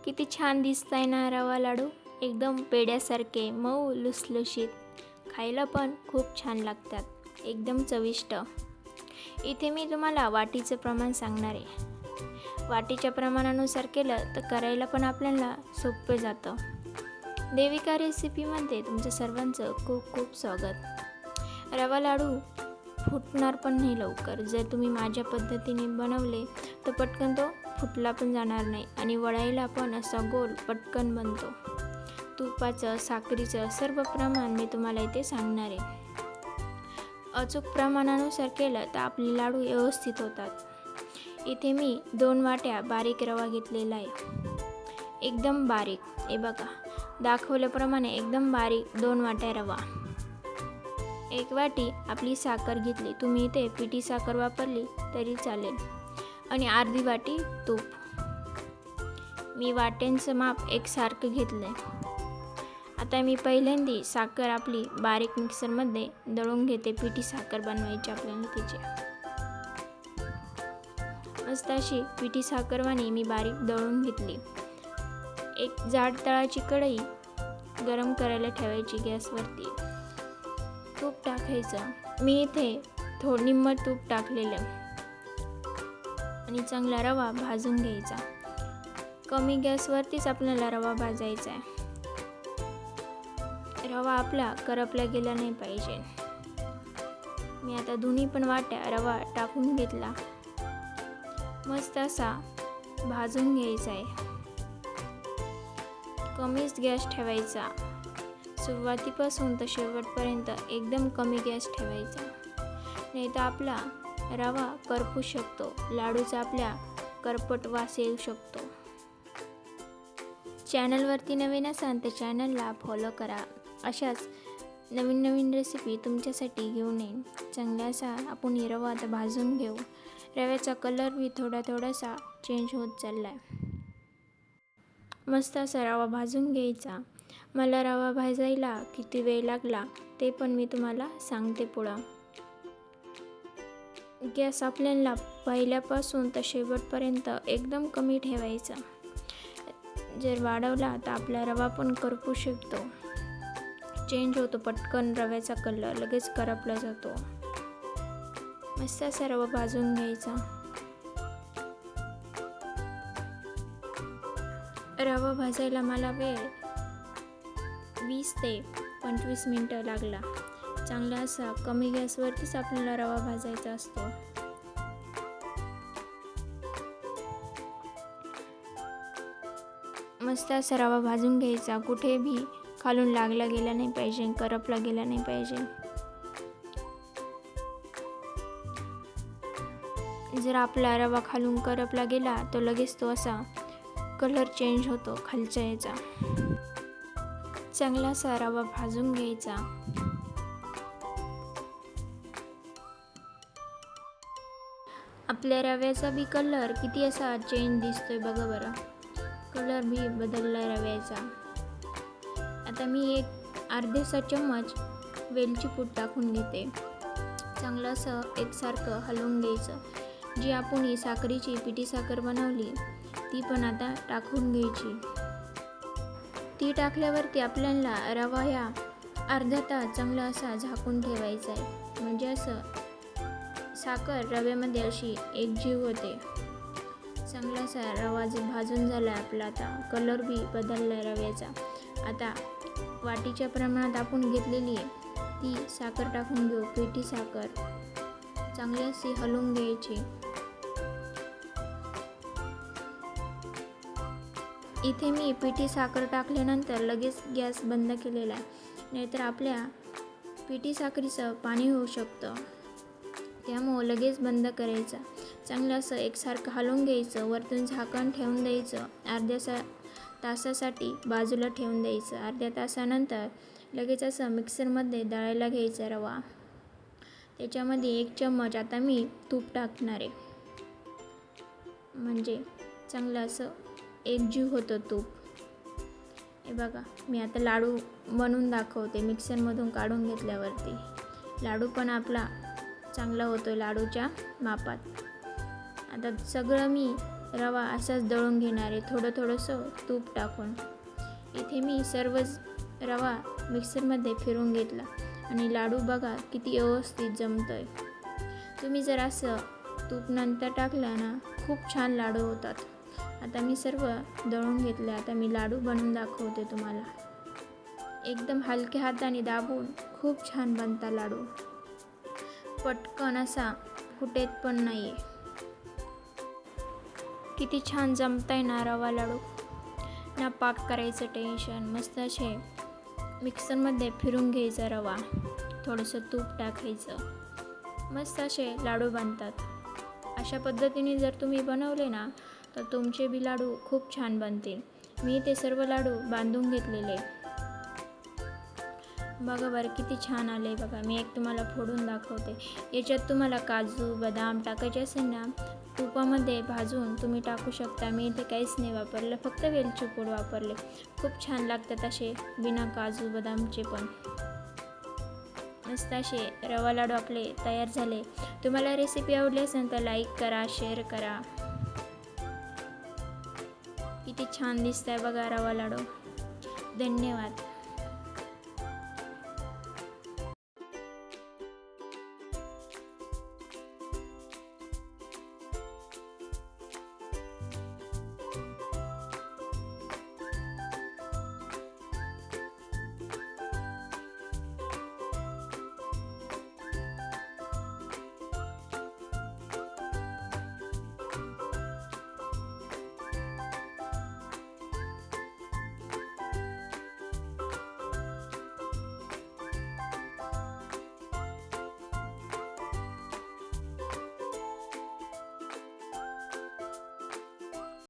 किती छान दिसताय ना रवा लाडू, एकदम पेड्यासारखे मऊ लुसलुशीत, खायला पण खूप छान लागतात, एकदम चविष्ट। इथे मी तुम्हाला वाटीचं प्रमाण सांगणार आहे। वाटीच्या प्रमाणानुसार केलं तर करायला पण आपल्याला सोपं जातं। देविका रेसिपीमध्ये तुमचं सर्वांचं खूप खूप स्वागत। रवा लाडू फुटणार पण नाही लवकर। जर तुम्ही माझ्या पद्धतीने बनवले तर पटकन तो फुटला पण जाणार नाही आणि वळायला पण असा गोल पटकन बनतो। तुपाचं साखरेचं सर्व प्रमाण मी तुम्हाला इथे सांगणार आहे। अचूक प्रमाणानुसार केलं तर आपले लाडू व्यवस्थित होतात। इथे मी 2 वाट्या बारीक रवा घेतलेला आहे, एकदम बारीक। हे बघा, दाखवल्याप्रमाणे एकदम बारीक 2 वाट्या रवा। 1 वाटी आपली साखर घेतली, तुम्ही इथे पिठी साखर वापरली तरी चालेल, आणि अर्धी वाटी तूप। मी वाट्यांचं माप एकसारखं घेतलंय। आता मी पहिल्यांदा साखर आपली बारीक मिक्सरमध्ये दळून घेते। पिठी साखर बनवायची आपल्याला तिची मस्त अशी पिठी साखरवाणी मी बारीक दळून घेतली। एक जाड तळाची कढई गरम करायला ठेवायची गॅसवरती। तूप टाकायचं, मी इथे निम्म तूप टाकलेलं आणि चांगला रवा भाजून घ्यायचा। कमी गॅसवरतीच आपल्याला रवा भाजायचा आहे। रवा आपला करपला गेला नाही पाहिजे। मी आता दोन्ही पण वाट्या रवा टाकून घेतला, मस्त असा भाजून घ्यायचा आहे। कमीच गॅस ठेवायचा, सुरुवातीपासून तर शेवटपर्यंत एकदम कमी गॅस ठेवायचा, नाही तर आपला रवा करपू शकतो, लाडूचा आपल्या करपट वास येऊ शकतो। चॅनलवरती नवीन असाल तर चॅनलला फॉलो करा। अशाच नवीन नवीन रेसिपी तुमच्यासाठी घेऊन येईन। चांगला असा आपण रवा आता भाजून घेऊ। रव्याचा कलर भी थोडासा चेंज होत चालला आहे। मस्त असा रवा भाजून घ्यायचा। मला रवा भाजायला किती वेळ लागला ते पण मी तुम्हाला सांगते पुढं। गॅस आपल्याला पहिल्यापासून तर शेवटपर्यंत एकदम कमी ठेवायचा। जर वाढवला तर आपला रवा पण करपू शकतो, चेंज होतो पटकन, रव्याचा कलर लगेच करपला जातो। मस्त असा रवा भाजून घ्यायचा। रवा भाजायला मला वेळ 20 ते 25 मिनिटं लागला। चांगला असा कमी गॅसवरतीच आपल्याला रवा भाजायचा असतो। मस्त असा रवा भाजून घ्यायचा, कुठे भी खालून लागला गेला नाही पाहिजे, करपला गेला नाही पाहिजे। जर आपला रवा खालून करपला गेला तर लगेच तो असा कलर चेंज होतो खालच्या याचा। चांगला असा रवा भाजून घ्यायचा। आपल्या रव्याचा बी कलर किती असा चेंज दिसतोय बघा बरं, कलर भी बदलला रव्याचा। आता मी एक अर्धेसा चम्मच वेलची पूड टाकून घेते। चांगलं असं एकसारखं हलवून घ्यायचं। जी आपण ही साखरेची पिठी साखर बनवली ती पण आता टाकून घ्यायची। ती टाकल्यावरती आपल्याला रवा या अर्धा तास चांगला असा झाकून ठेवायचा आहे, म्हणजे असं साखर रव्यामध्ये अशी एकजीव होते। चांगला असा रवा जे भाजून झाला आहे आपला, आता कलर भी बदलला आहे रव्याचा। आता वाटीच्या प्रमाणात आपण घेतलेली आहे ती साखर टाकून घेऊ, पिठी साखर चांगली अशी हलवून घ्यायची। इथे मी पिठी साखर टाकल्यानंतर लगेच गॅस बंद केलेला आहे, नाहीतर आपल्या पिठी साखरेचं पाणी होऊ शकतं, त्यामुळं लगेच बंद करायचं। चांगलं असं एकसारखं हलवून घ्यायचं, वरतून झाकण ठेवून द्यायचं, अर्ध्या तासासाठी बाजूला ठेवून द्यायचं। अर्ध्या तासानंतर लगेच असं मिक्सरमध्ये दळायला घ्यायचा रवा। त्याच्यामध्ये 1 चम्मच आता मी तूप टाकणार आहे, म्हणजे चांगलं असं एकजीव होतं तूप। हे बघा, मी आता लाडू बनवून दाखवते। मिक्सरमधून काढून घेतल्यावरती लाडू पण आपला चांगला होतो लाडूच्या मापात। आता सगळं मी रवा असाच दळून घेणार आहे, थोडंसं तूप टाकून. इथे मी सर्व रवा मिक्सरमध्ये फिरून घेतला आणि लाडू बघा किती व्यवस्थित जमतोय. तुम्ही जर असं तूप नंतर टाकलं ना, खूप छान लाडू होतात. आता मी सर्व दळून घेतले. आता मी लाडू बनवून दाखवते तुम्हाला. एकदम हलक्या हाताने दाबून खूप छान बनतात लाडू. पटकन असा फुटेत पण नाही. किती छान जमताय ना रवा लाडू. ना पाक करायचं टेन्शन. मस्त असे मिक्सरमध्ये फिरून घ्यायचा रवा, थोडंसं तूप टाकायचं, मस्त असे लाडू बनतात. अशा पद्धतीने जर तुम्ही बनवले ना तर तुमचे बी लाडू खूप छान बनतील. मी ते सर्व लाडू बांधून घेतलेले. बघा बरं किती छान आले बघा. मी एक तुम्हाला फोडून दाखवते. याच्यात तुम्हाला काजू बदाम टाकायचे असेल ना, तुपामध्ये भाजून तुम्ही टाकू शकता. मी इथे काहीच नाही वापरलं, फक्त वेलची पूड वापरले. खूप छान लागतात असे बिना काजू बदामचे पण. मस्त असे रवा लाडू आपले तयार झाले. तुम्हाला रेसिपी आवडली असेल तर लाईक करा, शेअर करा. किती छान दिसतंय बघा रवा लाडू. धन्यवाद.